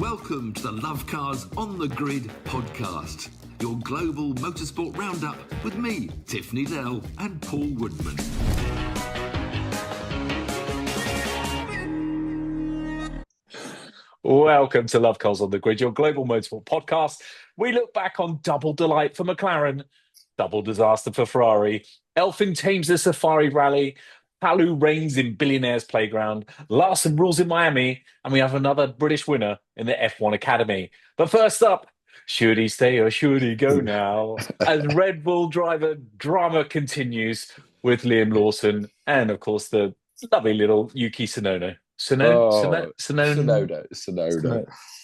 Welcome to the Lovecars on the Grid podcast, your global motorsport roundup with me, Tiff, Needell and Paul Woodman. Welcome to Lovecars on the Grid, your global motorsport podcast. We look back on double delight for McLaren, double disaster for Ferrari, Elfyn tames the Safari Rally, Palou reigns in Billionaires Playground, Larson rules in Miami, and we have another British winner in the F1 Academy. But first up, should he stay or should he go now? As Red Bull driver drama continues with Liam Lawson and, of course, the lovely little Yuki Tsunoda. Tsunoda.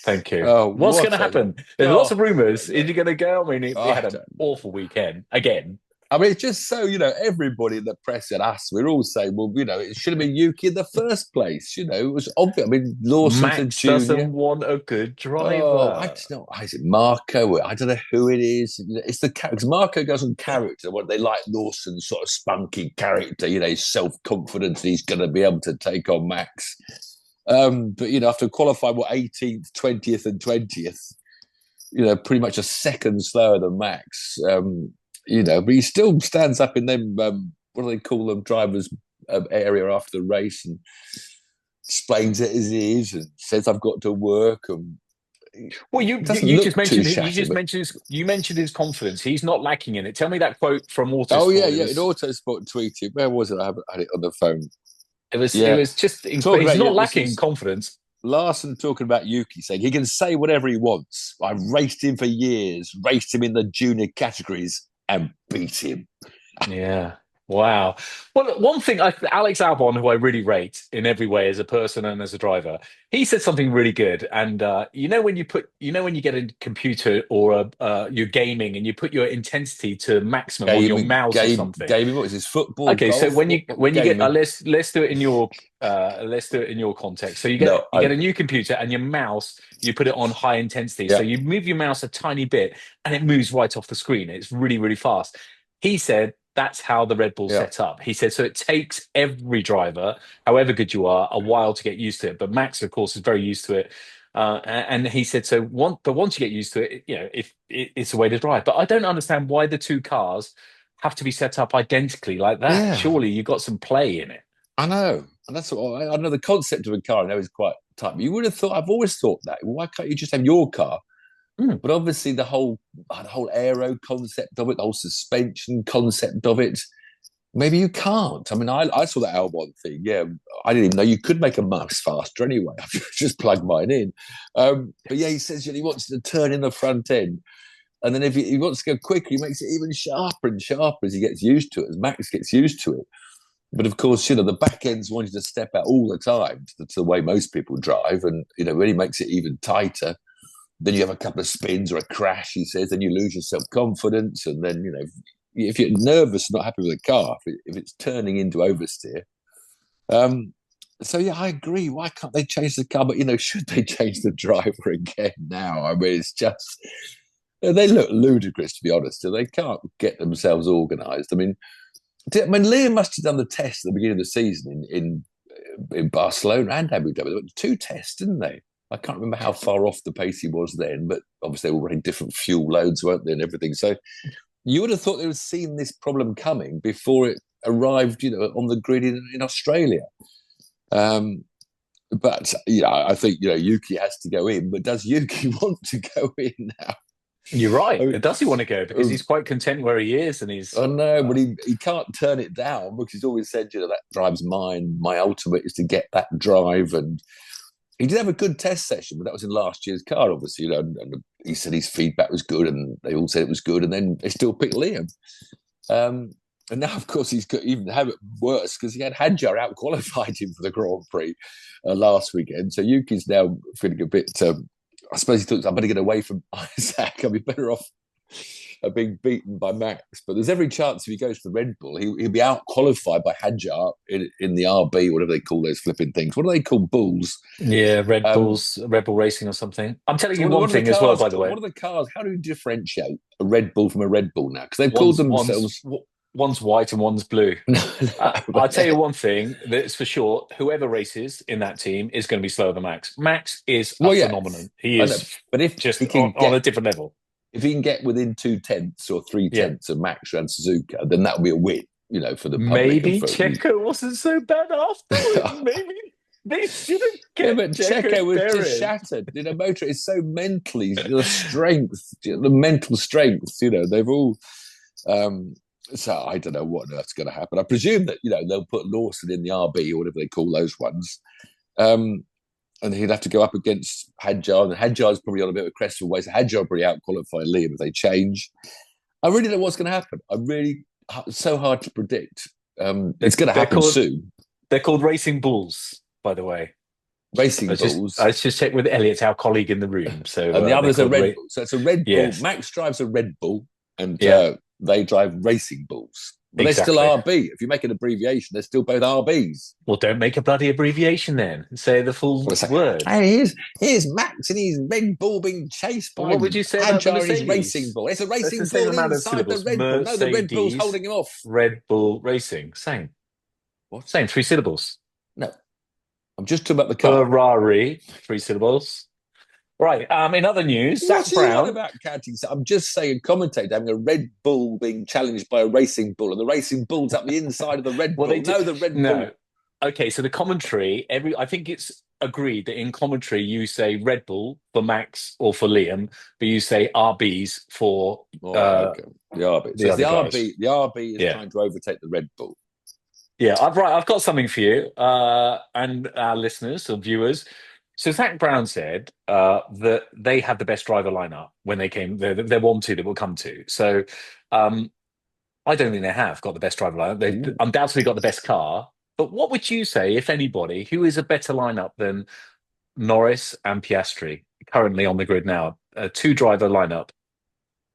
Thank you. What's going to happen? There's lots of rumours. Is he going to go? I mean, he had an awful weekend again. I mean, it's just so, everybody in the press and us, we're all saying, well, it should have been Yuki in the first place. It was obvious. I mean, Lawson's Max a junior. Doesn't want a good driver. I don't know. Is it Marco? I don't know who it is. It's the because Marco goes on character. What they like Lawson's sort of spunky character. His self-confidence. He's going to be able to take on Max. But after qualifying, 18th, 20th, and 20th, pretty much a second slower than Max. But he still stands up in them, what do they call them, drivers' area after the race and explains it as it is and says, I've got to work. And you mentioned his confidence. He's not lacking in it. Tell me that quote from Autosport. Oh, yeah. In Autosport tweeted. Where was it? I haven't had it on the phone. It was just, he's not lacking in confidence. Larson talking about Yuki, saying he can say whatever he wants. I've raced him for years, raced him in the junior categories, and beat him. Yeah. Wow. Well, one thing, Alex Albon, who I really rate in every way as a person and as a driver, he said something really good. And when you get a computer or you're gaming and you put your intensity to maximum on your mouse or something. Gaming, what is this, football? Okay, golf, so when you get let's do it in your context. So you get a new computer and your mouse, you put it on high intensity. Yeah. So you move your mouse a tiny bit and it moves right off the screen. It's really, really fast. He said that's how the Red Bull set up. He said, so it takes every driver, however good you are, a while to get used to it. But Max, of course, is very used to it. And he said, once you get used to it, if it's a way to drive. But I don't understand why the two cars have to be set up identically like that. Yeah. Surely you've got some play in it. I know. And that's what I know. The concept of a car I know is quite tight. But you would have thought, I've always thought that. Why can't you just have your car? But obviously the whole aero concept of it, the whole suspension concept of it, maybe you can't. I mean, I saw that Albon thing. Yeah, I didn't even know you could make a mouse faster anyway. I've just plugged mine in. But yeah, he says he wants to turn in the front end. And then if he wants to go quicker, he makes it even sharper and sharper as he gets used to it, as Max gets used to it. But of course, the back end's wanting to step out all the time. That's the way most people drive. And, really makes it even tighter. Then you have a couple of spins or a crash, he says, then you lose your self-confidence. And then, if you're nervous and not happy with the car, if it's turning into oversteer. So, yeah, I agree. Why can't they change the car? But, should they change the driver again now? I mean, it's just, they look ludicrous, to be honest. They can't get themselves organised. I mean, Liam must have done the test at the beginning of the season in Barcelona and Abu Dhabi. They went 2 tests, didn't they? I can't remember how far off the pace he was then, but obviously they were running different fuel loads, weren't they, and everything. So you would have thought they would have seen this problem coming before it arrived, on the grid in Australia. But I think, Yuki has to go in, but does Yuki want to go in now? You're right. Does he want to go? Because he's quite content where he is, and he's. I know, but he can't turn it down because he's always said, that drive's mine. My ultimate is to get that drive. And he did have a good test session, but that was in last year's car, obviously. And he said his feedback was good, and they all said it was good, and then they still picked Liam. And now, of course, he's got even have it worse because he had Hadjar out-qualified him for the Grand Prix last weekend. So Yuki's now feeling a bit. I suppose he thought, I better get away from Isaac. I'll be better off being beaten by Max. But there's every chance if he goes to the Red Bull, he'll be out-qualified by Hadjar in the RB, whatever they call those flipping things. What do they call bulls? Yeah, Red Bull Racing or something. I'm telling you one thing as well, by the way. What are the cars? How do you differentiate a Red Bull from a Red Bull now? Because they've called themselves... One's white and one's blue. I'll tell you one thing that's for sure: whoever races in that team is going to be slower than Max. Max is a phenomenon. He is, but if just he can on a different level. If he can get within 2/10 or 3/10 of Max and Suzuka, then that would be a win. For the public. Maybe Checo wasn't so bad after. Maybe they shouldn't get. But Checo was just shattered. Motor is so mentally the strength, the mental strength. They've all. So I don't know what on earth's going to happen. I presume that they'll put Lawson in the RB or whatever they call those ones, and he'd have to go up against Hadjar. And Hadjar's probably on a bit of a crest of ways. So Hadjar will probably out-qualify Liam if they change. I really don't know what's going to happen. So hard to predict. It's going to happen soon. They're called Racing Bulls, by the way. Racing Bulls. I just checked with Elliot, our colleague in the room. So and the others are Red Bull. So it's a Red Bull. Yes. Max drives a Red Bull, and they drive Racing Bulls. But exactly. They're still RB. If you make an abbreviation, they're still both RBs. Well, don't make a bloody abbreviation then. Say the full word. Hey, here's Max and he's Red Bull being chased by what would you say about the Mercedes? Racing Bull. It's a Racing Bull inside the Red Bull. No, the Red Bull's holding him off. Red Bull Racing. Same. What? Same. 3 syllables. No. I'm just talking about the car. Ferrari. 3 syllables. Right. In other news, Zach Brown. About counting? So I'm just saying, a commentator having a Red Bull being challenged by a Racing Bull, and the Racing Bull's up the inside of the Red Bull. The Red Bull. Okay, so the commentary, I think it's agreed that in commentary you say Red Bull for Max or for Liam, but you say RBs for the RB. So the RB is trying to overtake the Red Bull. Yeah, I've got something for you and our listeners or viewers. So Zach Brown said that they had the best driver lineup when they came. They're one, two that we'll come to. So I don't think they have got the best driver lineup. They've undoubtedly got the best car. But what would you say, if anybody, who is a better lineup than Norris and Piastri currently on the grid now? A 2-driver lineup.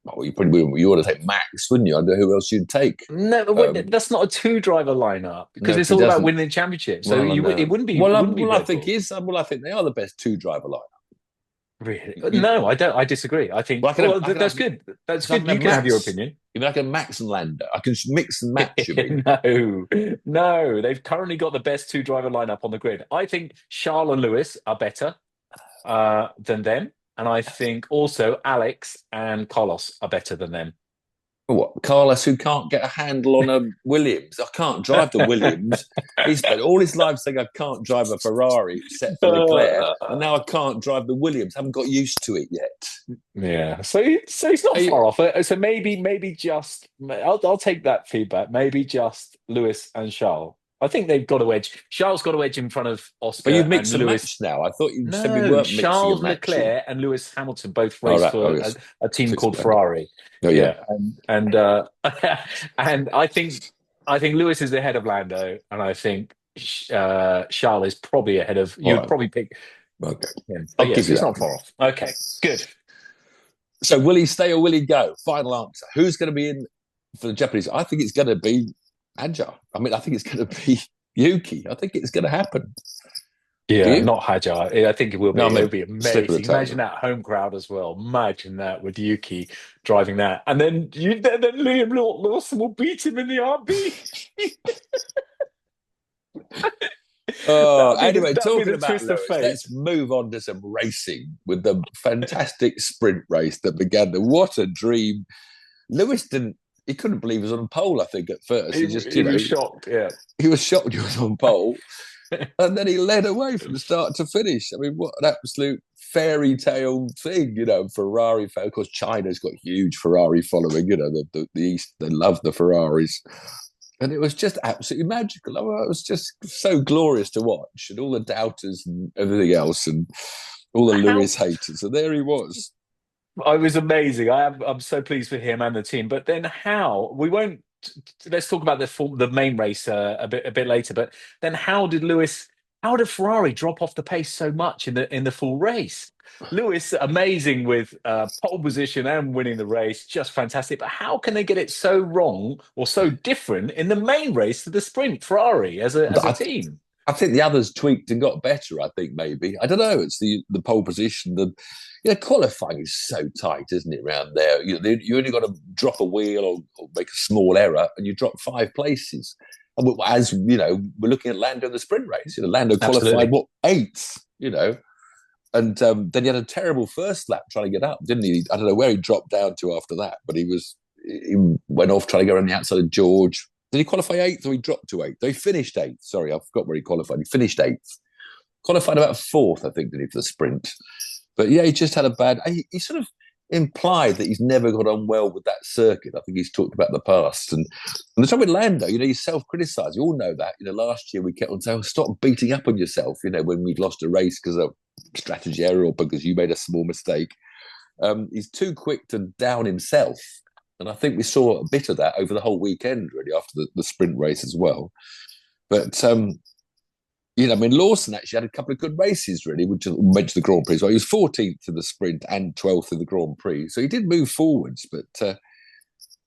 Oh, you ought to take Max, wouldn't you? I don't know who else you'd take. No, that's not a 2-driver lineup because it's all about winning the championship. So it wouldn't be. I think they are the best 2-driver lineup. Really? No, I don't. I disagree. I think that's good. That's good. You can have your opinion. You mean I can Max and Lando? I can mix and match. No. They've currently got the best 2-driver lineup on the grid. I think Charles and Lewis are better than them. And I think also Alex and Carlos are better than them. What? Carlos, who can't get a handle on a Williams? I can't drive the Williams. He's spent all his life saying I can't drive a Ferrari except for Leclerc, and now I can't drive the Williams. I haven't got used to it yet. Yeah, so he's not far off. So maybe just I'll take that feedback. Maybe just Lewis and Charles. I think they've got a wedge. Charles got a wedge in front of Oscar. But you've mixed and and Lewis. Matched now. I thought you said we weren't mixing Charles Leclerc and Lewis Hamilton both raced for a team called Ferrari. Oh yeah, and I think Lewis is ahead of Lando, and I think Charles is probably ahead of. You'd probably pick. Okay, him. I'll give you that. Not far off. Okay, good. So will he stay or will he go? Final answer. Who's going to be in for the Japanese? I think it's going to be Hadjar. I mean, I think it's going to be Yuki. I think it's going to happen. Yeah, not Hadjar. I think it will be. It'll be amazing. Imagine that home crowd as well. Imagine that with Yuki driving that, and then Liam Lawson will beat him in the RB. Anyway, talking about Lewis, let's move on to some racing with the fantastic sprint race that began. What a dream! Lewis didn't. He couldn't believe he was on pole, I think, at first. He was shocked, yeah. He was shocked he was on pole. And then he led away from start to finish. I mean, what an absolute fairy tale thing, Ferrari. Of course, China's got huge Ferrari following, the East, they love the Ferraris. And it was just absolutely magical. It was just so glorious to watch. And all the doubters and everything else and all the Lewis haters. And there he was. It was amazing. I'm so pleased with him and the team. But then how? We won't. Let's talk about the main race a bit later. But then how did Ferrari drop off the pace so much in the full race? Lewis, amazing with pole position and winning the race, just fantastic. But how can they get it so wrong or so different in the main race to the sprint? Ferrari as a team. I think the others tweaked and got better. I think maybe I don't know. It's the pole position. Qualifying is so tight, isn't it? Around there, you only got to drop a wheel or make a small error, and you drop 5 places. And as you know, we're looking at Lando in the sprint race. Lando qualified 8th. And then he had a terrible first lap trying to get up, didn't he? I don't know where he dropped down to after that, but he went off trying to go around the outside of George. Did he qualify 8th or he dropped to 8th? No, he finished 8th. Sorry, I forgot where he qualified. He finished 8th. Qualified about 4th, I think, did he, for the sprint. But yeah, he just had a bad... He sort of implied that he's never got on well with that circuit. I think he's talked about the past. And the trouble with Lando, he's self-criticised. You all know that. Last year we kept on saying, stop beating up on yourself, when we'd lost a race because of strategy error or because you made a small mistake. He's too quick to down himself. And I think we saw a bit of that over the whole weekend, really, after the sprint race as well. But, Lawson actually had a couple of good races, really, which mentioned the Grand Prix as well. He was 14th in the sprint and 12th in the Grand Prix. So he did move forwards, but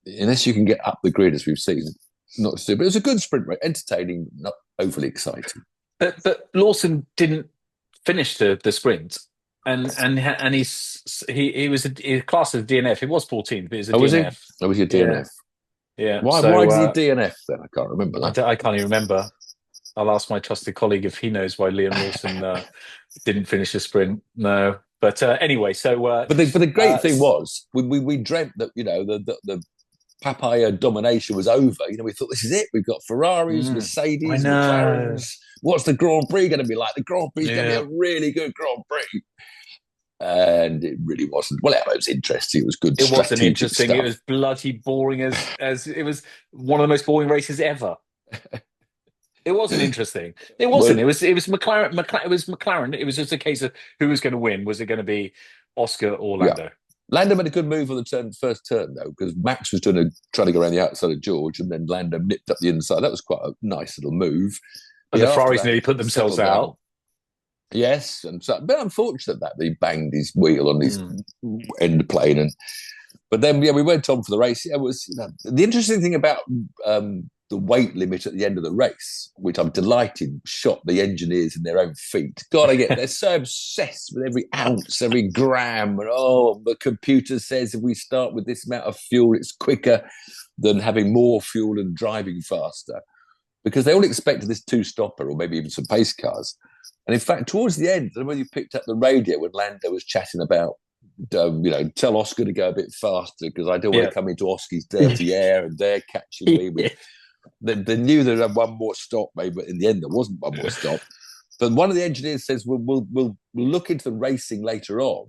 unless you can get up the grid, as we've seen, not to do. But it was a good sprint race, entertaining, not overly exciting. But Lawson didn't finish the sprint. And he was a class of DNF. It was 14th, but it was a DNF. Was he? Oh, was he a DNF? Yeah. Why did he DNF then? I can't remember that. I can't even remember. I'll ask my trusted colleague if he knows why Liam Lawson didn't finish the sprint. No. But anyway, so... But the great thing was, we dreamt that, the Papaya domination was over. We thought, this is it. We've got Ferraris, Mercedes, McLarens. What's the Grand Prix going to be like? The Grand Prix is going to be a really good Grand Prix. And it really wasn't. Well, it was interesting. It was good. It wasn't interesting. Stuff. It was bloody boring as it was one of the most boring races ever. It wasn't interesting. It wasn't. It was McLaren. It was McLaren. It was just a case of who was going to win. Was it going to be Oscar or Lando? Yeah. Lando made a good move on the first turn, though, because Max was trying to go around the outside of George, and then Lando nipped up the inside. That was quite a nice little move. But the Ferraris nearly put themselves out. Yes, and so, but unfortunate that he banged his wheel on his end plane, but then we went on for the race. It was the interesting thing about the weight limit at the end of the race, which I'm delighted shot the engineers in their own feet. God, they're so obsessed with every ounce, every gram, and the computer says if we start with this amount of fuel, it's quicker than having more fuel and driving faster, because they all expected this 2-stopper or maybe even some pace cars. And in fact, towards the end, when you picked up the radio when Lando was chatting about, tell Oscar to go a bit faster because I don't want to come into Oscar's dirty air and they're catching me. They knew they'd have one more stop, maybe, but in the end, there wasn't one more stop. But one of the engineers says, we'll look into the racing later on,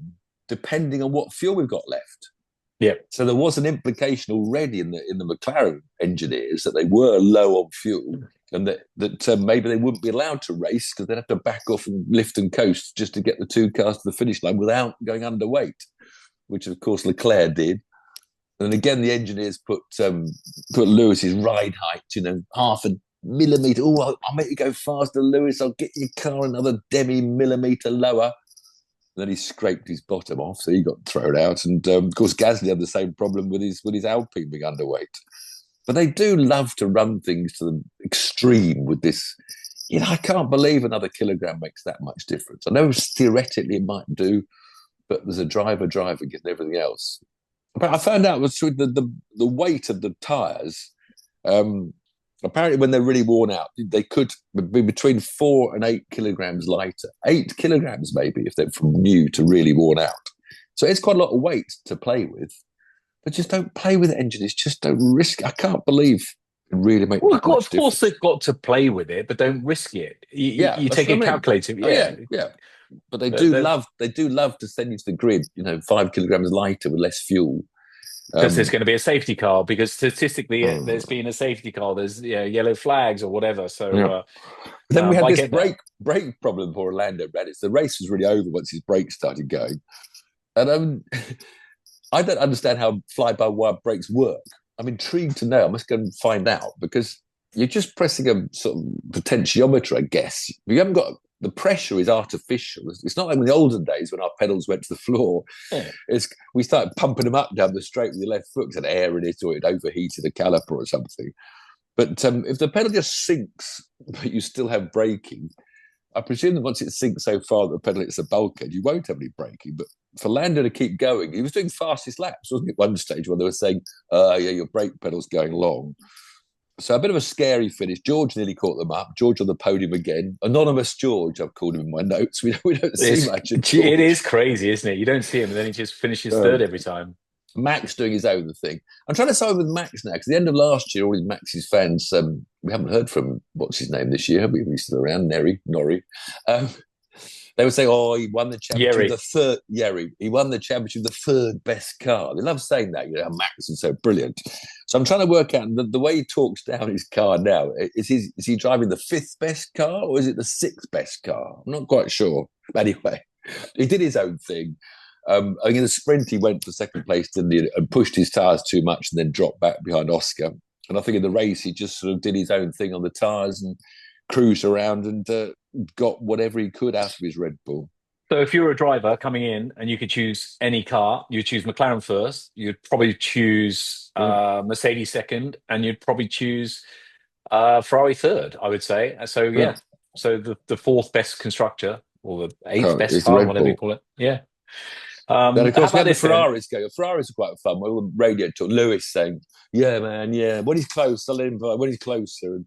depending on what fuel we've got left. Yeah. So there was an implication already in the McLaren engineers that they were low on fuel. And that maybe they wouldn't be allowed to race because they'd have to back off and lift and coast just to get the 2 cars to the finish line without going underweight, which of course Leclerc did. And again, the engineers put Lewis's ride height, half a millimetre. Oh, I'll make you go faster, Lewis. I'll get your car another demi-millimetre lower. And then he scraped his bottom off, so he got thrown out. And of course, Gasly had the same problem with his Alpine being underweight. But they do love to run things to the extreme with this. I can't believe another kilogram makes that much difference. I know theoretically it might do, but there's a driver getting everything else. But I found out with the weight of the tyres, apparently when they're really worn out, they could be between 4 and 8 kilograms lighter. 8 kilograms maybe if they're from new to really worn out. So it's quite a lot of weight to play with. But just don't play with engineers. Just don't risk it. I can't believe it really makes of course they've got to play with it, but don't risk it. You take a calculator. Yeah. But they do love to send you to the grid, 5 kilograms lighter with less fuel. Because there's going to be a safety car, because statistically there's been a safety car. There's yellow flags or whatever. So then we had this brake problem for Orlando Reddit. The race was really over once his brakes started going. And I don't understand how fly-by-wire brakes work. I'm intrigued to know. I must go and find out, because you're just pressing a sort of potentiometer, I guess. You haven't got... The pressure is artificial. It's not like in the olden days when our pedals went to the floor. Yeah. We started pumping them up down the straight with your left foot because it had air in it or it overheated a caliper or something. But if the pedal just sinks, but you still have braking, I presume that once it sinks so far that the pedal hits the bulkhead, you won't have any braking. But for Lando to keep going, he was doing fastest laps, wasn't it, at one stage when they were saying, yeah, your brake pedal's going long. So a bit of a scary finish. George nearly caught them up. George on the podium again. Anonymous George, I've called him in my notes. We don't see much of George. It is crazy, isn't it? You don't see him, and then he just finishes third every time. Max doing his own thing. I'm trying to side with Max now, because at the end of last year, all these Max's fans, we haven't heard from, what's his name this year? He's still around, Norrie. They would say, he won the championship. He won the championship, the third best car. They love saying that, Max is so brilliant. So I'm trying to work out the way he talks down his car now. Is he driving the fifth best car, or is it the sixth best car? I'm not quite sure. Anyway, he did his own thing. In the sprint, he went for second place, didn't he, and pushed his tyres too much and then dropped back behind Oscar. And I think in the race, he just sort of did his own thing on the tyres and cruised around and got whatever he could out of his Red Bull. So if you were a driver coming in and you could choose any car, you'd choose McLaren first, you'd probably choose Mercedes second, and you'd probably choose Ferrari third, I would say. So, so the fourth best constructor, or the eighth best car, whatever you call it. Yeah. Then, of course, we had the Ferraris go. Ferraris are quite fun. We were on radio talk. Lewis saying, yeah, man, yeah. When he's close, I'll invite. When he's closer, and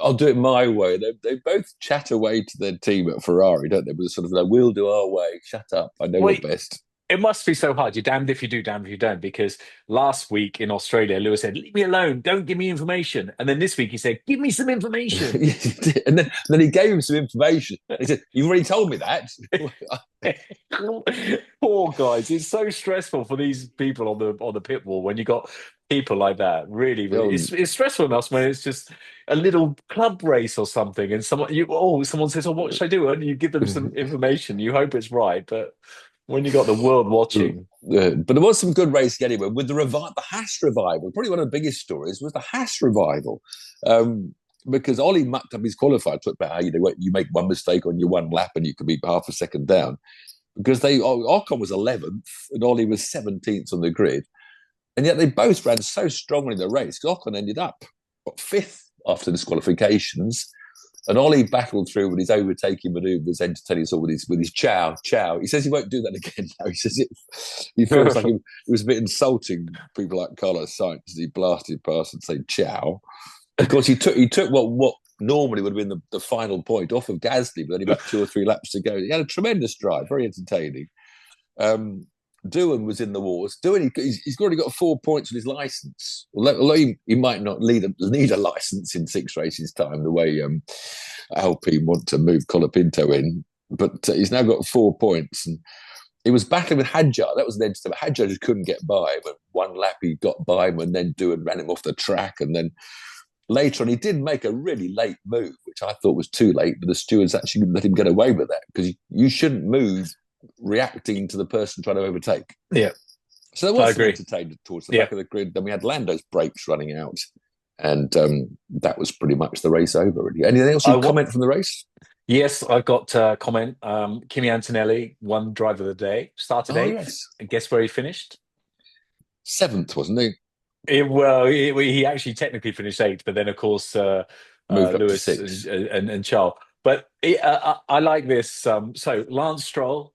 I'll do it my way. They both chat away to their team at Ferrari, don't they? But sort of like, we'll do our way. Shut up. I know what's best. It must be so hard. You're damned if you do, damned if you don't. Because last week in Australia, Lewis said, leave me alone. Don't give me information. And then this week he said, give me some information. Yes, he did. And then he gave him some information. He said, you've already told me that. Poor guys. It's so stressful for these people on the pit wall when you got people like that. Really. It's stressful enough when it's just a little club race or something. And someone says, what should I do? And you give them some information. You hope it's right. But when you got the world watching. But there was some good racing anyway. With the Haas revival, probably one of the biggest stories was the Haas revival. Because Ollie mucked up his qualifier, talked about how you make one mistake on your one lap and you can be half a second down. Because Ocon was 11th and Ollie was 17th on the grid. And yet they both ran so strongly in the race. Ocon ended up 5th after disqualifications. And Ollie battled through with his overtaking manoeuvres, entertaining us all with his chow. He says he won't do that again now. He says he feels like it was a bit insulting people like Carlos Sainz as he blasted past and said chow. Of course, he took what normally would have been the final point off of Gasly, but only about 2 or 3 laps to go. He had a tremendous drive, very entertaining. Doohan was in the wars. Doohan, he's already got 4 points on his licence. Although he might not need a licence in 6 races' time, the way Alpine want to move Colapinto in. But he's now got 4 points. And he was battling with Hadjar. That was the end of it. Hadjar just couldn't get by. But one lap he got by him, and then Doohan ran him off the track. And then later on, he did make a really late move, which I thought was too late. But the stewards actually let him get away with that, because you shouldn't move reacting to the person trying to overtake. Yeah. So there was some entertainment towards the back of the grid. Then we had Lando's brakes running out. And that was pretty much the race over. Really. Anything else you comment from the race? Yes, I've got a comment. Kimi Antonelli won Driver of the Day. Started 8th. Yes. And guess where he finished? 7th, wasn't he? He actually technically finished 8th, but then, of course, Lewis and Charles. But I like this. So Lance Stroll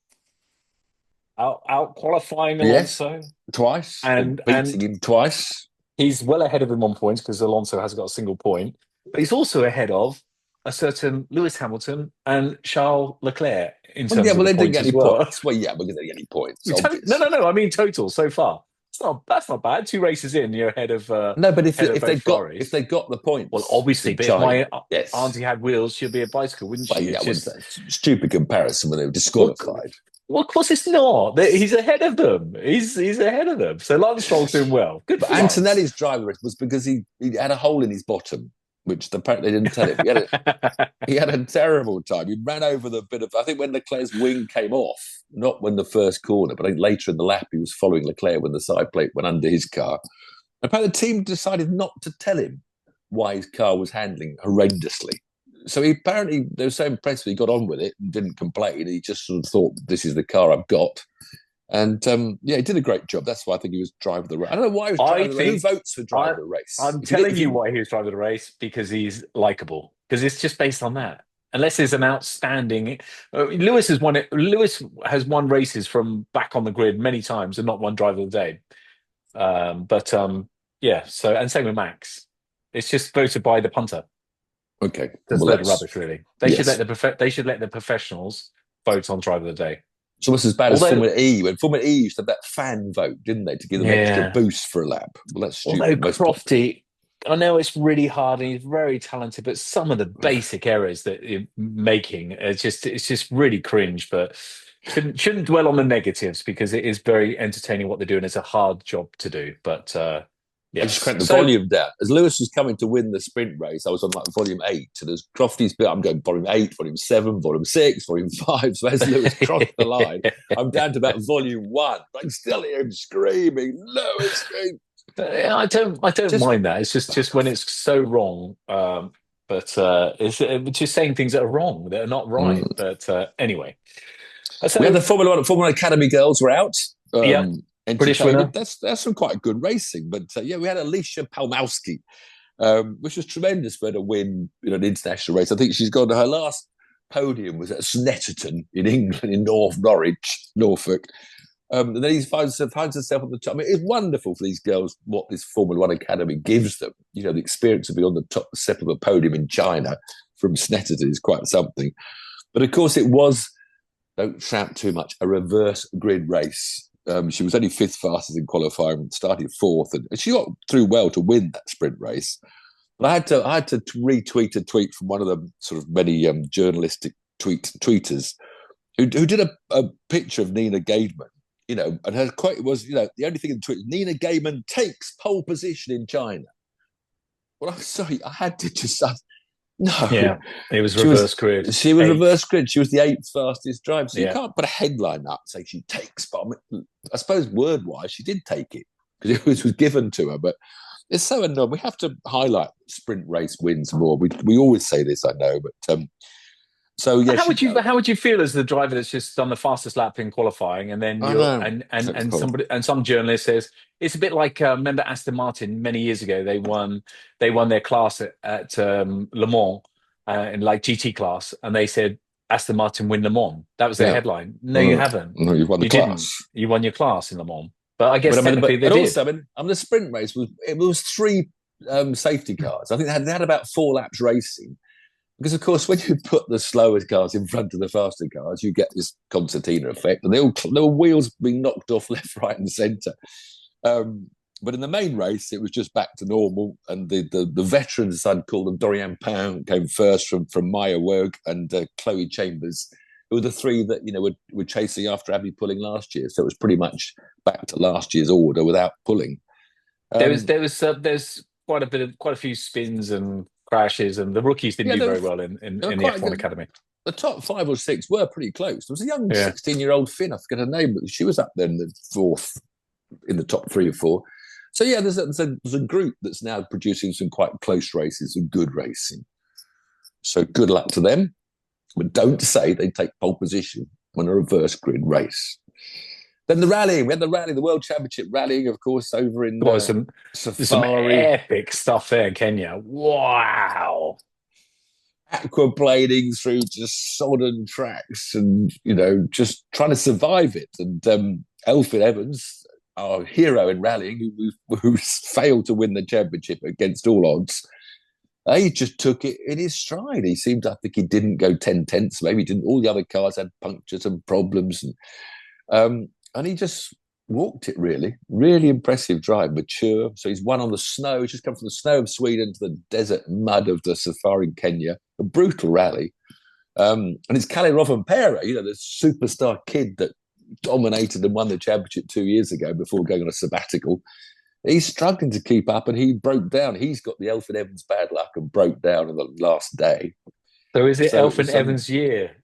out qualifying Alonso twice, and beating him twice. He's well ahead of him on points because Alonso hasn't got a single point. But he's also ahead of a certain Lewis Hamilton and Charles Leclerc in terms of they the didn't get any well. points. Well, yeah, because they didn't get any points. No. I mean total so far. That's not bad. 2 races in, you're ahead of. No, but if they got the points, well, obviously. But if my auntie had wheels, she'd be a bicycle, wouldn't she? Yeah, stupid comparison when they were disqualified. Well, of course it's not. He's ahead of them. He's ahead of them. So Lance Stroll's doing well. Good. But Antonelli's driver was because he had a hole in his bottom, which apparently they didn't tell him. He had a terrible time. He ran over the bit of, I think when Leclerc's wing came off, not when the first corner, but I think later in the lap he was following Leclerc when the side plate went under his car. Apparently the team decided not to tell him why his car was handling horrendously. So they were so impressed he got on with it and didn't complain. He just sort of thought, this is the car I've got. And he did a great job. That's why I think he was driver of the race. I don't know why he was driver of the race. Who votes for driver of the race? I'm telling you why he was driver of the race, because he's likable. Because it's just based on that. Unless there's an outstanding... Lewis has won it. Lewis has won races from back on the grid many times and not won driver of the day. So, and same with Max. It's just voted by the punter. Okay. That's a load of rubbish, really. They should let the professionals vote on driver of the day. It's almost as bad as Formula E. When Formula E used to have that fan vote, didn't they, to give them extra boost for a lap? Well, that's stupid. Although Crofty, I know it's really hard and he's very talented, but some of the basic errors that you're making, it's just really cringe. But shouldn't dwell on the negatives, because it is very entertaining what they're doing. It's a hard job to do, but I just cranked the volume down. As Lewis was coming to win the sprint race, I was on like volume 8. So there's Crofty's bit. I'm going volume 8, volume 7, volume 6, volume 5. So as Lewis crossed the line, I'm down to about volume 1. I can still hear him screaming, Lewis! I don't mind that. It's just when it's so wrong. It's just saying things that are wrong, that are not right. But anyway. So, we had the Formula One Academy girls were out. British winner. That's some quite good racing. But we had Alicia Palmowski, which was tremendous for her to win an international race. I think she's gone to her last podium was at Snetterton in England, in Norfolk. And then he finds herself on the top. I mean, it's wonderful for these girls what this Formula One Academy gives them. The experience of being on the top step of a podium in China from Snetterton is quite something. But of course, it was, don't shout too much, a reverse grid race. She was only 5th fastest in qualifying and started 4th, and she got through well to win that sprint race. But I had to retweet a tweet from one of the sort of many journalistic tweeters who did a picture of Nina Gaidman, and her quote was, the only thing in the tweet, Nina Gaidman takes pole position in China. Well, I'm sorry, I had to just... No. Yeah, it was reverse grid. She was reverse grid. She was the 8th fastest driver. So you can't put a headline up saying she takes. But I suppose word-wise, she did take it because it was given to her. But it's so annoying. We have to highlight sprint race wins more. We always say this, I know. But how would you feel as the driver that's just done the fastest lap in qualifying, and then some journalist says it's a bit like remember Aston Martin many years ago, they won their class at Le Mans in like GT class, and they said Aston Martin win LeAns. That was their headline. No, you haven't. No, you won the class. You won your class in Le Mans. But I guess technically they did. Also, the sprint race was 3 safety cars. I think they had about 4 laps racing. Because, of course, when you put the slowest cars in front of the faster cars, you get this concertina effect, and there were wheels being knocked off left, right, and centre. But in the main race, it was just back to normal, and the veterans, I'd call them, Dorian Pound came first from Maya Werg and Chloe Chambers, who were the 3 that were chasing after Abby pulling last year. So it was pretty much back to last year's order without pulling. There's quite a few spins and crashes, and the rookies didn't do very well in the F1 Academy. The top 5 or 6 were pretty close. There was a young 16-year-old Finn, I forget her name, but she was up there in the 4th, in the top 3 or 4. So there's a group that's now producing some quite close races and good racing. So good luck to them. But don't say they take pole position on a reverse grid race. Then the rallying. We had the World Championship rallying, of course, over in Safari. Some epic stuff there in Kenya. Wow. Aquaplaning through just sodden tracks and, just trying to survive it. And Elfyn Evans, our hero in rallying, who failed to win the championship against all odds, he just took it in his stride. He seemed, I think he didn't go 10 tenths. Maybe he didn't. All the other cars had punctures and problems. And he just walked it, really. Really impressive drive, mature. So he's won on the snow. He's just come from the snow of Sweden to the desert mud of the Safari in Kenya. A brutal rally. And it's Kalle Rovanperä, the superstar kid that dominated and won the championship 2 years ago before going on a sabbatical. He's struggling to keep up, and he broke down. He's got the Elfyn Evans bad luck and broke down on the last day. So is it Elfyn Evans' year?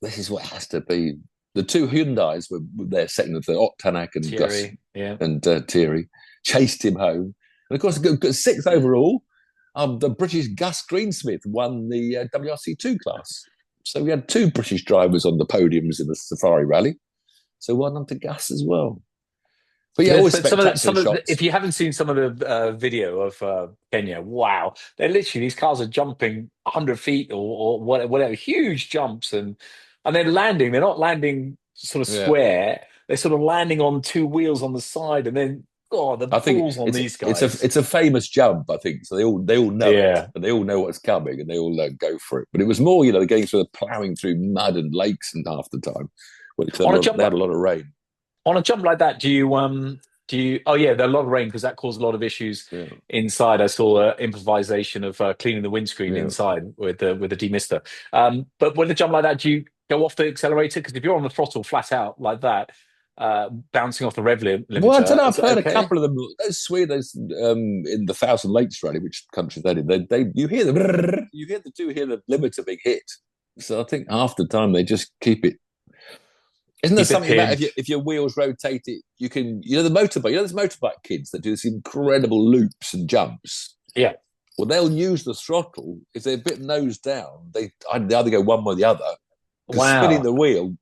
This is what it has to be. The 2 Hyundais were there second and third, Oktanak and Thierry, Gus and Thierry, chased him home. And of course, got 6th overall. The British Gus Greensmith won the WRC2 class. So we had 2 British drivers on the podiums in the Safari Rally. So well done to Gus as well. But yeah, always spectacular shots. If you haven't seen some of the video of Kenya, wow, they're literally, these cars are jumping 100 feet or whatever, huge jumps, and then landing. They're not landing sort of square. They're sort of landing on two wheels on the side, and then the balls on these guys. It's a famous jump, I think. So they all know it, and they all know what's coming, and they all go for it. But it was more, they're going through ploughing through mud and lakes and half the time. They had a lot of rain. On a jump like that, do you? Oh yeah, there are a lot of rain because that caused a lot of issues inside. I saw improvisation of cleaning the windscreen inside with the demister. But when a jump like that, do you go off the accelerator? Because if you're on the throttle flat out like that, bouncing off the rev limiter. Well, I don't know. I've heard a couple of them. Those Swedes in the Thousand Lakes Rally, which country they did, you hear the limiter being hit. So I think half the time they just keep it. Isn't there something about if your wheels rotate it, you can, the motorbike, there's motorbike kids that do this incredible loops and jumps. Yeah. Well, they'll use the throttle. If they're a bit nose down, they either go one way or the other. Wow. Spinning the wheel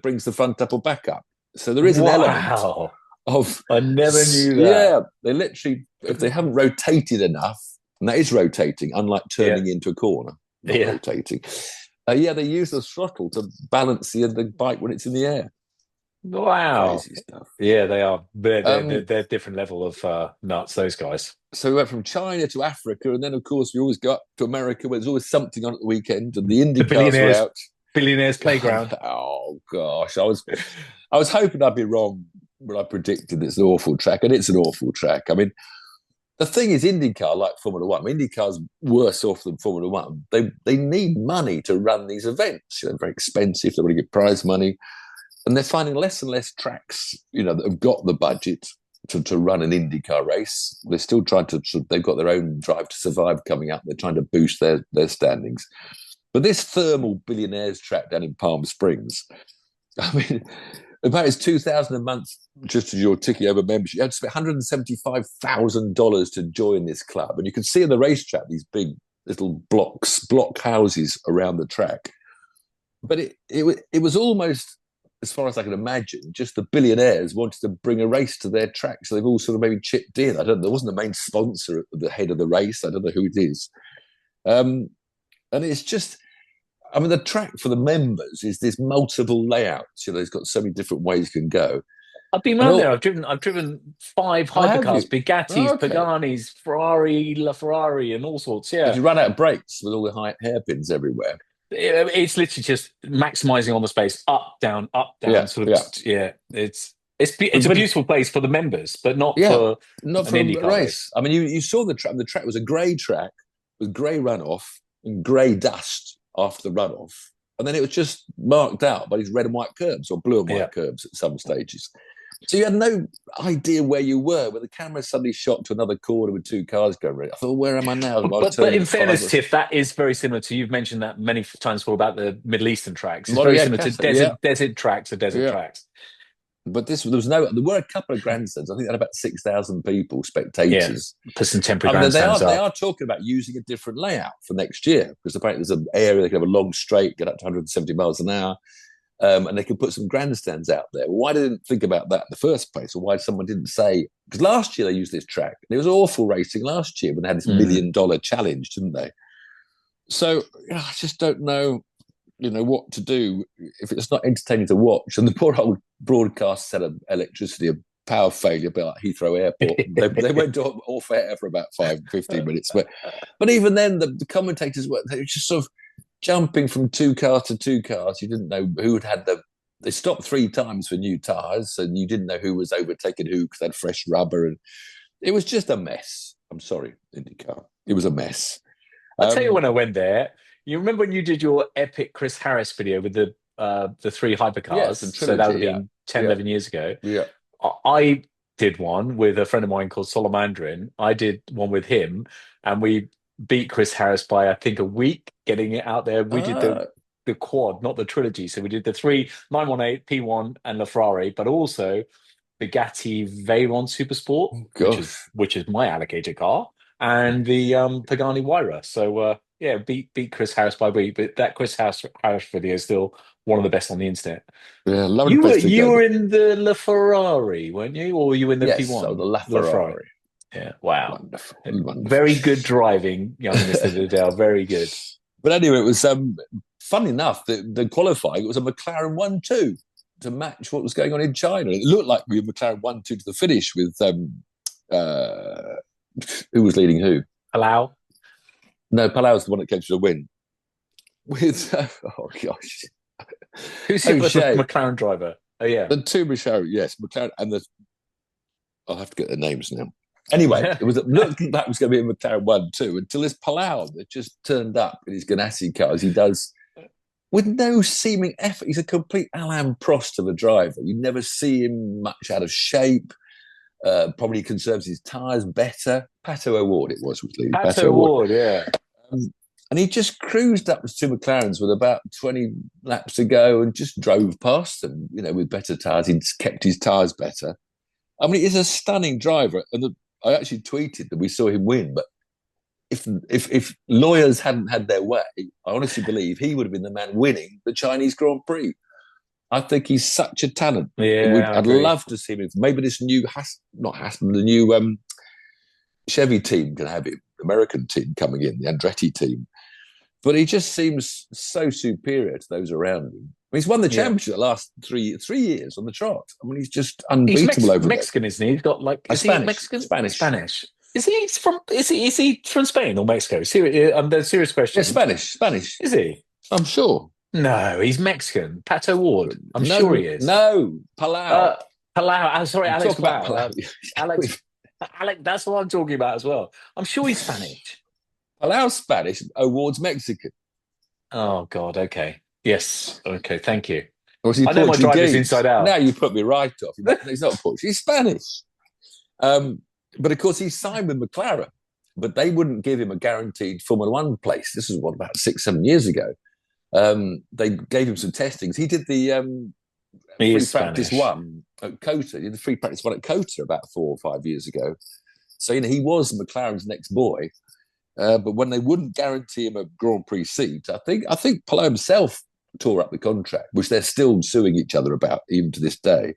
brings the front up or back up. So there is an element of... I never knew that. Yeah. They literally, if they haven't rotated enough, and that is rotating, unlike turning into a corner, not rotating. They use the throttle to balance the bike when it's in the air. Wow. Crazy stuff. Yeah, they are. They're different level of nuts, those guys. So we went from China to Africa, and then, of course, we always go up to America where there's always something on at the weekend, and the IndyCars were out. Billionaires playground. Oh, gosh. I was hoping I'd be wrong when I predicted it's an awful track, and it's an awful track. I mean, the thing is, IndyCar, like Formula One, IndyCar's worse off than Formula One. They need money to run these events. They're very expensive. They want to get prize money. And they're finding less and less tracks, that have got the budget to run an IndyCar race. They're still trying to, they've got their own Drive to Survive coming up. They're trying to boost their standings. But this thermal Billionaires track down in Palm Springs, I mean, about it's $2,000 a month just as your ticket over membership. You had to spend $175,000 to join this club. And you can see on the racetrack these big little block houses around the track. But it was almost, as far as I can imagine, just the Billionaires wanted to bring a race to their track. So they've all sort of maybe chipped in. I don't know. There wasn't the main sponsor at the head of the race. I don't know who it is. And it's just... I mean, the track for the members is this multiple layouts. It's got so many different ways you can go. I've been around there. I've driven 5 hypercars, Bugattis, Paganis, Ferrari, LaFerrari, and all sorts. Yeah, you run out of brakes with all the high hairpins everywhere. It's literally just maximising on the space, up, down, It's a beautiful place for the members, but not for an IndyCar race. I mean, you saw the track. The track was a grey track with grey runoff and grey dust after the runoff, and then it was just marked out by these red and white curbs or blue and white curbs at some stages. So you had no idea where you were when the camera suddenly shot to another corner with 2 cars going around. I thought, where am I now? But in fairness, Tiff, that is very similar to, you've mentioned that many times before about the Middle Eastern tracks. It's very similar to desert tracks or desert tracks. But there were a couple of grandstands. I think they had about 6,000 people, spectators. Yeah, put some temporary grandstands They are talking about using a different layout for next year, because apparently there's an area they can have a long straight, get up to 170 miles an hour, and they can put some grandstands out there. Why didn't they think about that in the first place, or why someone didn't say? Because last year they used this track, and it was awful racing last year when they had this $1 million challenge, didn't they? So I just don't know. What to do if it's not entertaining to watch. And the poor old broadcast set of electricity, a power failure, a bit like Heathrow Airport. They went off air for about 15 minutes. But even then, the commentators they were just sort of jumping from 2 cars to 2 cars. You didn't know who had they stopped 3 times for new tyres, and you didn't know who was overtaking who because they had fresh rubber. And it was just a mess. I'm sorry, IndyCar. It was a mess. I'll tell you when I went there. You remember when you did your epic Chris Harris video with the 3 hypercars? Yes, so that would have been 10, 11 years ago. Yeah. I did one with a friend of mine called Solomandrin. I did one with him, and we beat Chris Harris by, I think, a week getting it out there. We did the quad, not the trilogy. So we did the 3, 918, P1, and LaFerrari, but also Bugatti Veyron Supersport, which is my allocated car, and the Pagani Huayra. So, beat Chris Harris by a week, but that Chris Harris video is still one of the best on the internet. Yeah, you were in the Ferrari, weren't you? Or were you in the P1? So the Ferrari. Yeah, wow. Wonderful. Very good driving, young Mr. Needell. Very good. But anyway, it was fun enough that the qualifying, it was a McLaren 1-2 to match what was going on in China. It looked like we were McLaren 1-2 to the finish with who was leading who? Palou? No, Palou was the one that came to the win. With oh gosh, who's the McLaren driver? Oh yeah, the two McLaren, yes, McLaren, and I'll have to get their names now. Anyway, it was looked like that was going to be a McLaren 1-2 until this Palou that just turned up in his Ganassi car as he does with no seeming effort. He's a complete Alain Prost of a driver. You never see him much out of shape. Probably conserves his tyres better. Pato O'Ward it was leading. Pato O'Ward, yeah. And he just cruised up to two McLarens with about 20 laps to go and just drove past them, with better tyres. He'd kept his tyres better. I mean, he's a stunning driver. And I actually tweeted that we saw him win. But if lawyers hadn't had their way, I honestly believe he would have been the man winning the Chinese Grand Prix. I think he's such a talent. Yeah, I'd love to see him. Maybe this new, the new Chevy team can have him, American team coming in, the Andretti team. But he just seems so superior to those around him. I mean, he's won the championship the last three years on the trot. I mean, he's just unbeatable over Mexican, there. isn't he? He's got Mexican? Spanish. Is he from Spain or Mexico? There's serious question. Yeah, Spanish. Is he? I'm sure. No, he's Mexican. Pato Ward. I'm sure he is. No, Palou. Palau. Sorry, Alex Palau. Alex, that's what I'm talking about as well. I'm sure he's Spanish. Palou's Spanish, O'Ward's Mexican. Oh, God, okay. Yes, okay, thank you. I know my drivers inside out. Now you put me right off. He's not Portuguese, he's Spanish. But of course, he signed with McLaren, but they wouldn't give him a guaranteed Formula One place. This was, about 6-7 years ago. They gave him some testings. He did the free practice one at COTA. He did the free practice one at COTA about 4 or 5 years ago. So, he was McLaren's next boy. But when they wouldn't guarantee him a Grand Prix seat, I think Palou himself tore up the contract, which they're still suing each other about even to this day,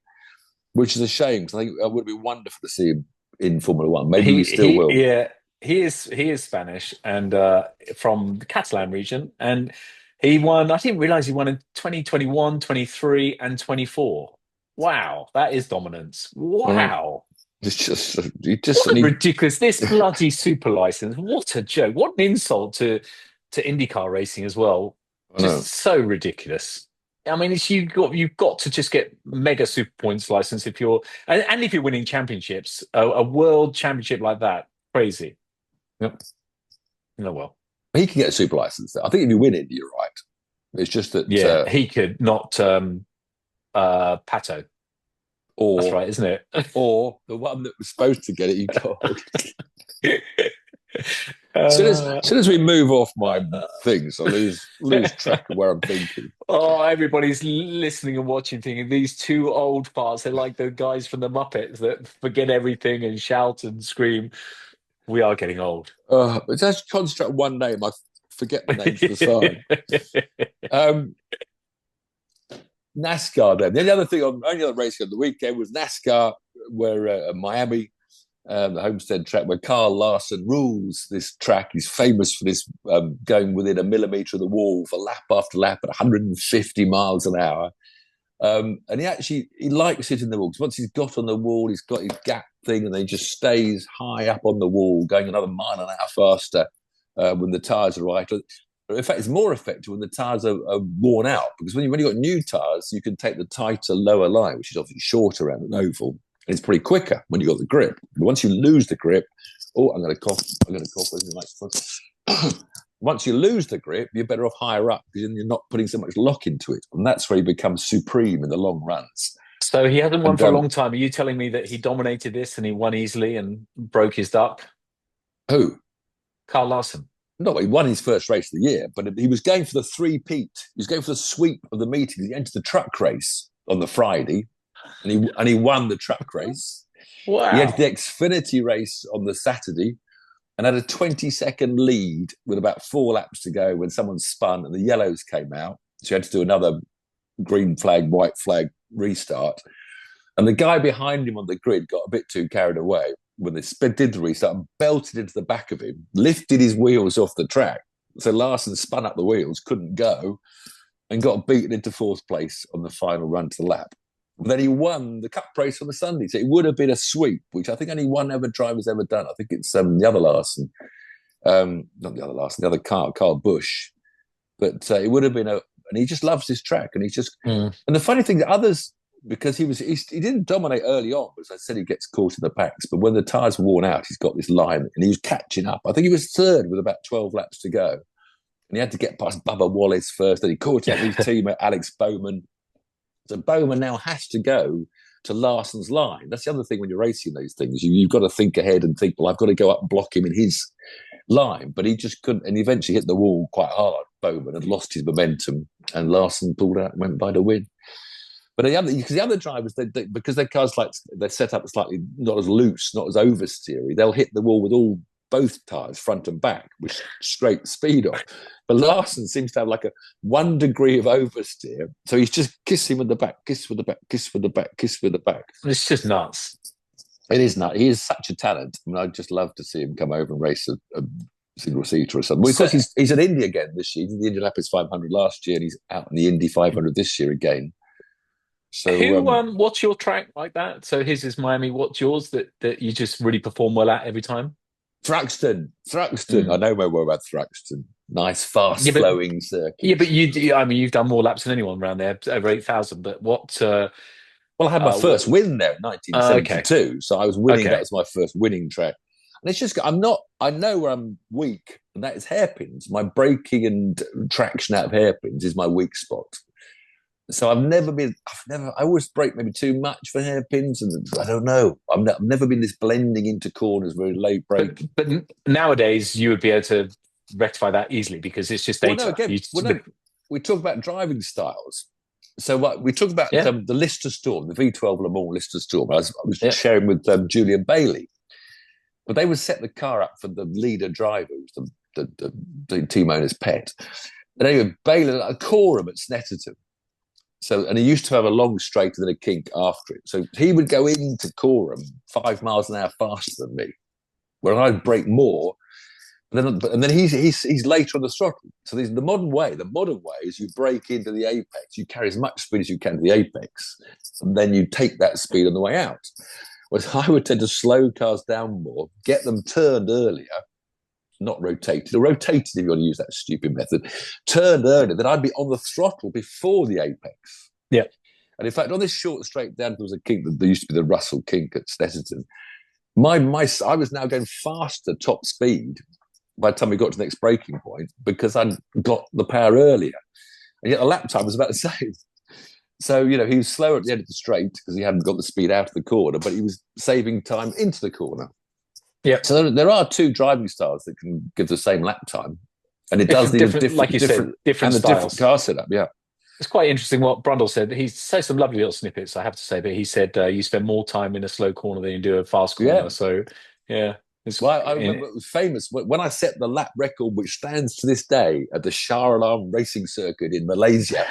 which is a shame because I think it would be wonderful to see him in Formula One. Maybe he still will. Yeah, he is Spanish and from the Catalan region, and he won. I didn't realize he won in 2021, 23, and 24. Wow, that is dominance. Wow. It's just ridiculous. This bloody super license. What a joke. What an insult to IndyCar racing as well. Just so ridiculous. I mean, you've got to just get mega super points license if you're winning championships, a world championship like that. Crazy. Yep. No, well. He can get a super license. I think if you win it, you're right. It's just that he could not Pato. Or, that's right, isn't it? Or the one that was supposed to get it, you got. As soon as we move off my things, I lose track of where I'm thinking. Oh, everybody's listening and watching, thinking these two old parts. They're like the guys from the Muppets that forget everything and shout and scream. We are getting old. Just concentrate on one name. I forget the names of the side. NASCAR then. The only other race on the weekend was NASCAR, where Miami, the Homestead track, where Carl Larson rules this track. He's famous for this going within a millimetre of the wall for lap after lap at 150 miles an hour. And he likes hitting the wall. Because once he's got on the wall, he's got his gap thing, and then he just stays high up on the wall, going another mile an hour faster when the tyres are right. In fact, it's more effective when the tyres are worn out, because when you've got new tyres, you can take the tighter lower line, which is obviously shorter around an oval, and it's pretty quicker when you've got the grip. But once you lose the grip, I'm going to cough. Once you lose the grip, you're better off higher up because you're not putting so much lock into it, and that's where he becomes supreme in the long runs. So he hasn't won for a long time. Are you telling me that he dominated this and he won easily and broke his duck? Who? Carl Larson. No, he won his first race of the year, but he was going for the three-peat. He was going for the sweep of the meetings. He entered the truck race on the Friday, and he won the truck race. Wow. He entered the Xfinity race on the Saturday and had a 20-second lead with about 4 laps to go when someone spun and the yellows came out. So he had to do another green flag, white flag restart. And the guy behind him on the grid got a bit too carried away when they did the restart and belted into the back of him, lifted his wheels off the track. So Larson spun up the wheels, couldn't go, and got beaten into fourth place on the final run to the lap. But then he won the Cup race on the Sunday. So it would have been a sweep, which I think only one other driver's ever done. I think it's the other Larson. Not the other Larson, the other Carl Busch. But it would have been and he just loves this track. And he's just, and the funny thing that others, because he didn't dominate early on, as I said, he gets caught in the packs. But when the tyres were worn out, he's got this line and he was catching up. I think he was third with about 12 laps to go. And he had to get past Bubba Wallace first. Then he caught up with his teammate, Alex Bowman. So Bowman now has to go to Larson's line. That's the other thing when you're racing these things. You've got to think ahead and think, well, I've got to go up and block him in his line. But he just couldn't. And he eventually hit the wall quite hard, Bowman, and lost his momentum. And Larson pulled out and went by the win. But the other drivers, because their cars they're set up slightly not as loose, not as oversteery, they'll hit the wall with both tyres, front and back, which scrape the speed off. But Larson seems to have like a 1 degree of oversteer. So he's just kissing with the back, kiss with the back, kiss with the back, kiss with the back. It's just nuts. It is nuts. He is such a talent. I mean, I'd just love to see him come over and race a single seater or something. Well, of course, he's at Indy again this year. He did the Indianapolis 500 last year, and he's out in the Indy 500 this year again. So, what's your track like that? So his is Miami. What's yours that you just really perform well at every time? Thruxton. I know where we're at. Thruxton. Nice, fast-flowing circuit. Yeah, but you've done more laps than anyone around there, over 8,000. But what? Well, I had my first win there in 1972, okay. So I was winning. Okay. That was my first winning track. And it's just, I know where I'm weak, and that is hairpins. My braking and traction out of hairpins is my weak spot. So I always brake maybe too much for hairpins, and I don't know. I've never been this blending into corners, very late braking. But nowadays you would be able to rectify that easily because it's just data. We talk about driving styles. So we talk about the Lister Storm, the V12 Le Mans Lister Storm. I was sharing with Julian Bailey, but they would set the car up for the leader driver, who's the team owner's pet. And anyway, Bailey a Coram at Snetterton. So, and he used to have a long straight and then a kink after it. So he would go into Coram 5 miles an hour faster than me, where I'd brake more. And then he's later on the throttle. So the modern way is you brake into the apex. You carry as much speed as you can to the apex, and then you take that speed on the way out. Whereas I would tend to slow cars down more, get them turned earlier, not rotated, or rotated if you want to use that stupid method, turned earlier, then I'd be on the throttle before the apex. Yeah. And in fact, on this short straight down, there was a kink, there used to be the Russell kink at Snetterton. I was now going faster top speed by the time we got to the next braking point because I'd got the power earlier. And yet the lap time was about the same. So, he was slower at the end of the straight because he hadn't got the speed out of the corner, but he was saving time into the corner. Yeah. So there are two driving styles that can give the same lap time. And it does need different, like you said, different styles. Different car setup, yeah. It's quite interesting what Brundle said. He says some lovely little snippets, I have to say, but he said you spend more time in a slow corner than you do a fast corner. Yeah. So, yeah. I remember it was famous when I set the lap record, which stands to this day at the Shah Alam racing circuit in Malaysia.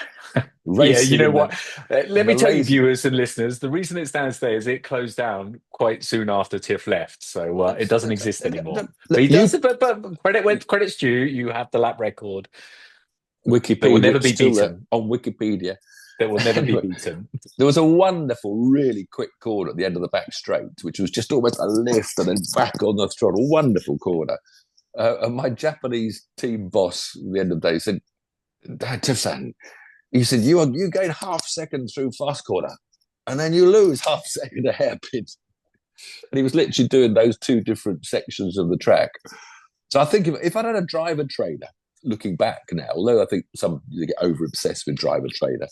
Yeah, you know what? Let me tell you, viewers and listeners, the reason it stands there is it closed down quite soon after Tiff left, so it doesn't exist anymore. But he does. But credit when credit's due. You have the lap record. Wikipedia will never be beaten on Wikipedia. That will never be beaten. There was a wonderful, really quick corner at the end of the back straight, which was just almost a lift and then back on the throttle. Wonderful corner. And my Japanese team boss at the end of the day said, Tiff-san, he said, you gain half second through fast corner and then you lose half second a hairpin. And he was literally doing those two different sections of the track. So I think if I'd had a driver trainer, looking back now, although I think some get over obsessed with driver trainer,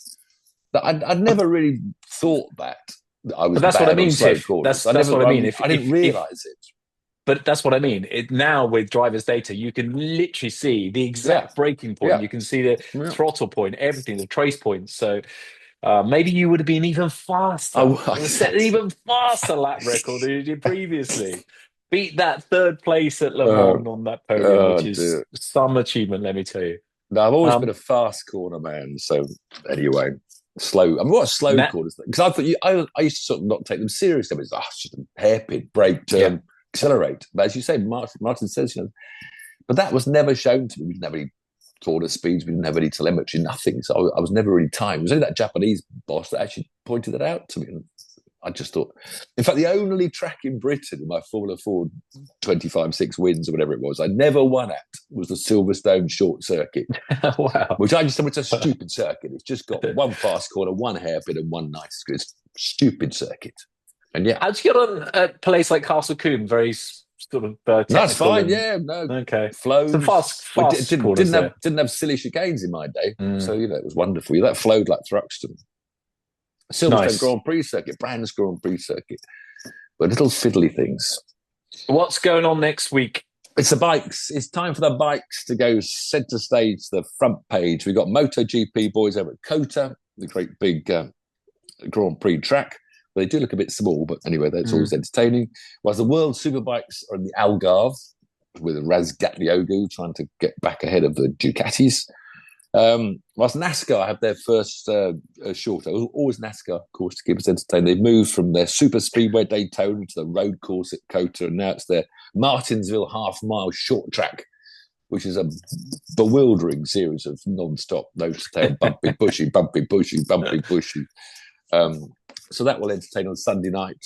that I'd never really thought that I was. But that's bad what I mean, Tiff. That's what I mean. I didn't realise it. But that's what I mean. Now with driver's data, you can literally see the exact braking point. Yeah. You can see the throttle point, everything, the trace points. So maybe you would have been even faster. Set an even faster lap record than you did previously. Beat that third place at Le Mans on that podium, which is some achievement, let me tell you. No, I've always been a fast corner man. So anyway, slow. I mean, what a slow call is that? Because I thought I used to sort of not take them seriously. I was just a hairpin, brake, turn, accelerate. But as you say, Martin says, but that was never shown to me. We didn't have any corner speeds. We didn't have any telemetry, nothing. So I was never really timed. It was only that Japanese boss that actually pointed that out to me. And I just thought, in fact, the only track in Britain in my Formula Ford 25-6 wins or whatever it was, I never won at was the Silverstone short circuit. Wow. Which I just thought it's a stupid circuit. It's just got one fast corner, one hairpin, and one nice. It's stupid circuit. And how'd you get on a place like Castle Coombe? Very sort of that's fine. Okay. Flows. Some fast didn't have silly chicanes in my day, so it was wonderful. That flowed like Thruxton. Silverstone Grand Prix circuit, Brands Grand Prix circuit, but little fiddly things. What's going on next week? It's the bikes. It's time for the bikes to go centre stage, the front page. We've got MotoGP boys over at Kota, the great big Grand Prix track. They do look a bit small, but anyway, that's always entertaining. Whilst the World Superbikes are in the Algarve with Razgatlioglu trying to get back ahead of the Ducatis. Whilst NASCAR have their first short, always NASCAR, of course, to keep us entertained. They've moved from their super speedway Daytona to the road course at Kota, and now it's their Martinsville half-mile short track, which is a bewildering series of non-stop nose-to-tail, bumpy, pushy, bumpy, pushy, bumpy, pushy. So that will entertain on Sunday night.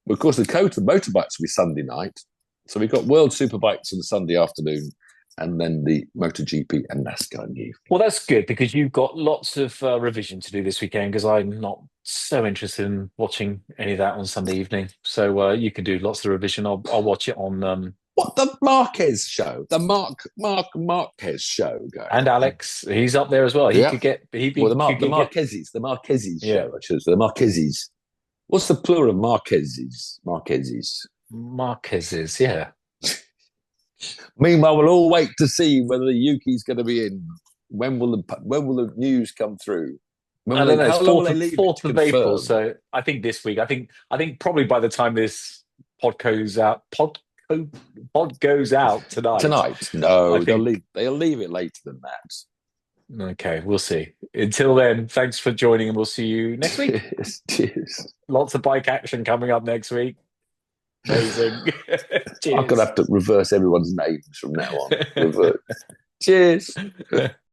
But of course, the Kota motorbikes will be Sunday night. So we've got World Superbikes on Sunday afternoon, and then the MotoGP and NASCAR in the evening. Well, that's good because you've got lots of revision to do this weekend because I'm not so interested in watching any of that on Sunday evening. So you can do lots of revision. I'll watch it on... What, the Marquez show? The Marquez show. And Alex, he's up there as well. He could get... The Marquezes show, I should say. The Marquezes. What's the plural of Marquezes? Marquezes, yeah. Meanwhile, we'll all wait to see whether the Yuki's going to be in. When will the news come through? I don't know. It's 4th of April, so I think this week. I think probably by the time this pod goes out tonight. No, they'll leave it later than that. Okay, we'll see. Until then, thanks for joining, and we'll see you next week. Cheers. Lots of bike action coming up next week. Amazing. I'm going to have to reverse everyone's names from now on. Cheers.